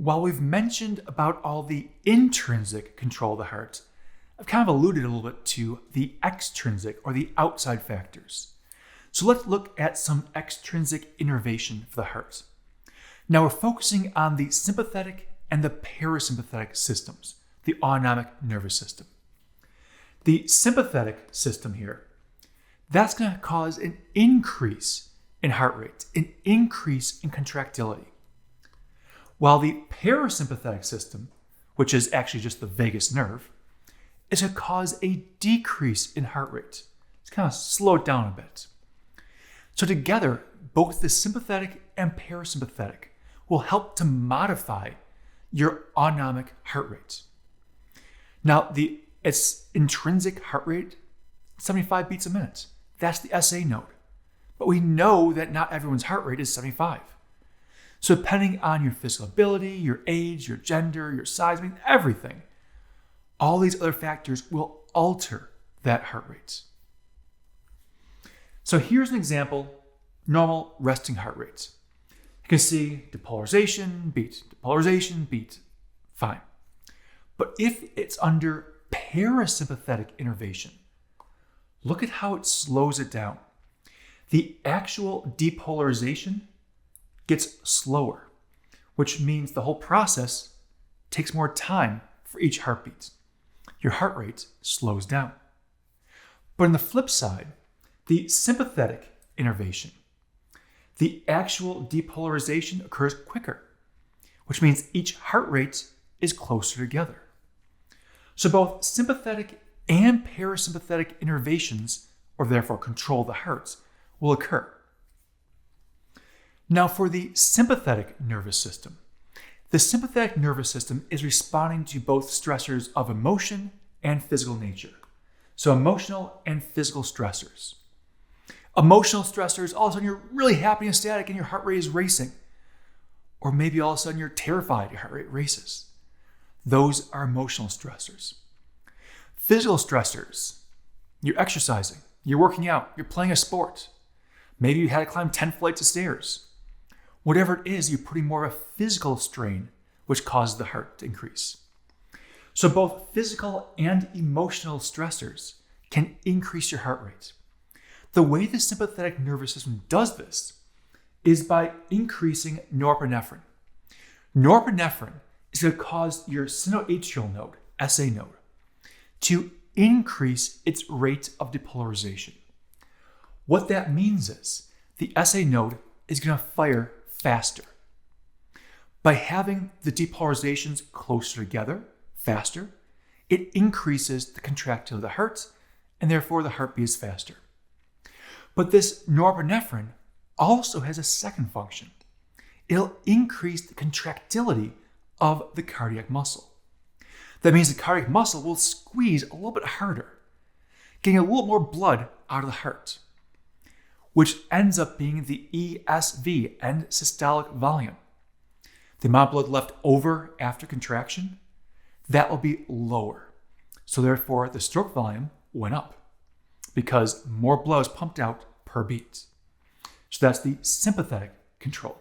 while we've mentioned about all the intrinsic control of the heart, I've kind of alluded a little bit to the extrinsic or the outside factors. So let's look at some extrinsic innervation for the heart. Now we're focusing on the sympathetic and the parasympathetic systems, the autonomic nervous system. The sympathetic system here, that's going to cause an increase in heart rate, an increase in contractility. While the parasympathetic system, which is actually just the vagus nerve, is going to cause a decrease in heart rate. It's kind of slow it down a bit. So together, both the sympathetic and parasympathetic will help to modify your autonomic heart rate. Now, its intrinsic heart rate, 75 beats a minute. That's the SA node. But we know that not everyone's heart rate is 75. So depending on your physical ability, your age, your gender, your size, everything, all these other factors will alter that heart rate. So here's an example, normal resting heart rate. You can see depolarization, beat, fine. But if it's under parasympathetic innervation, look at how it slows it down. The actual depolarization gets slower, which means the whole process takes more time for each heartbeat. Your heart rate slows down. But on the flip side, the sympathetic innervation, the actual depolarization occurs quicker, which means each heart rate is closer together. So both sympathetic and parasympathetic innervations, or therefore control of the heart, will occur. Now for the sympathetic nervous system. The sympathetic nervous system is responding to both stressors of emotion and physical nature. So emotional and physical stressors. Emotional stressors, all of a sudden you're really happy and ecstatic and your heart rate is racing. Or maybe all of a sudden you're terrified, your heart rate races. Those are emotional stressors. Physical stressors, you're exercising, you're working out, you're playing a sport. Maybe you had to climb 10 flights of stairs. Whatever it is, you're putting more of a physical strain, which causes the heart to increase. So both physical and emotional stressors can increase your heart rate. The way the sympathetic nervous system does this is by increasing norepinephrine. Norepinephrine is going to cause your sinoatrial node, SA node, to increase its rate of depolarization. What that means is the SA node is going to fire faster. By having the depolarizations closer together, faster, it increases the contractility of the heart, and therefore the heartbeat is faster. But this norepinephrine also has a second function. It'll increase the contractility of the cardiac muscle. That means the cardiac muscle will squeeze a little bit harder, getting a little more blood out of the heart, which ends up being the ESV, end systolic volume. The amount of blood left over after contraction, that will be lower. So therefore, the stroke volume went up because more blood is pumped out per beat. So that's the sympathetic control.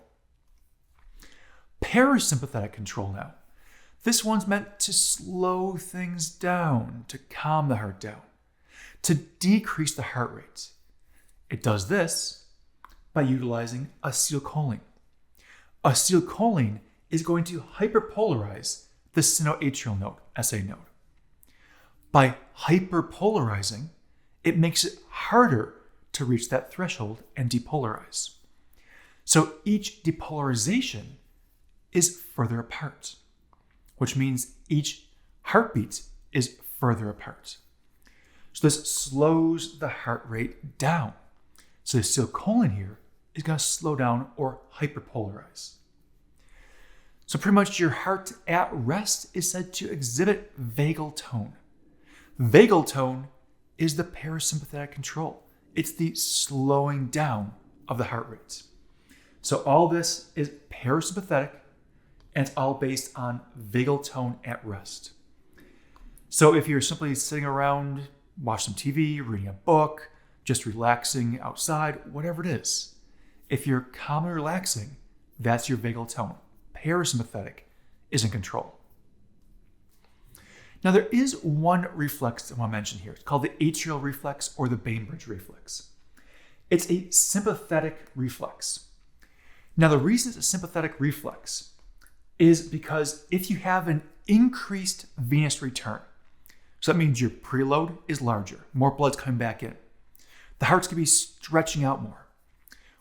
Parasympathetic control now. This one's meant to slow things down, to calm the heart down, to decrease the heart rate. It does this by utilizing acetylcholine. Acetylcholine is going to hyperpolarize the sinoatrial node, SA node. By hyperpolarizing, it makes it harder to reach that threshold and depolarize. So each depolarization is further apart, which means each heartbeat is further apart. So this slows the heart rate down. So the acetylcholine here is going to slow down or hyperpolarize. So pretty much your heart at rest is said to exhibit vagal tone. Vagal tone is the parasympathetic control. It's the slowing down of the heart rate. So all this is parasympathetic, and it's all based on vagal tone at rest. So if you're simply sitting around, watching some TV, reading a book, just relaxing outside, whatever it is, if you're calm and relaxing, that's your vagal tone. Parasympathetic is in control. Now, there is one reflex I want to mention here. It's called the atrial reflex or the Bainbridge reflex. It's a sympathetic reflex. Now, the reason it's a sympathetic reflex is because if you have an increased venous return, so that means your preload is larger, more blood's coming back in. The heart's going to be stretching out more.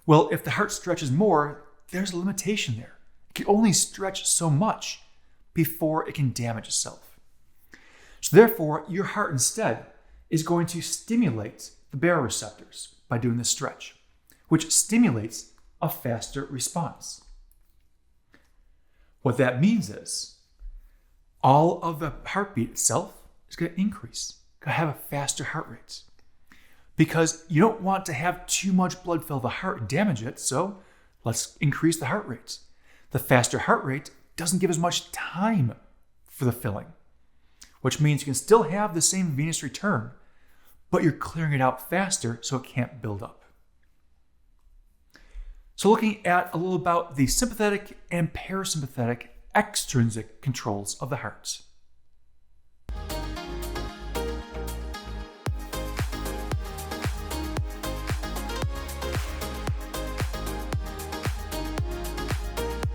Well, if the heart stretches more, there's a limitation there. It can only stretch so much before it can damage itself. So therefore, your heart instead is going to stimulate the baroreceptors by doing this stretch, which stimulates a faster response. What that means is all of the heartbeat itself is going to increase, going to have a faster heart rate. Because you don't want to have too much blood fill the heart and damage it, so let's increase the heart rate. The faster heart rate doesn't give as much time for the filling, which means you can still have the same venous return, but you're clearing it out faster so it can't build up. So looking at a little about the sympathetic and parasympathetic extrinsic controls of the heart.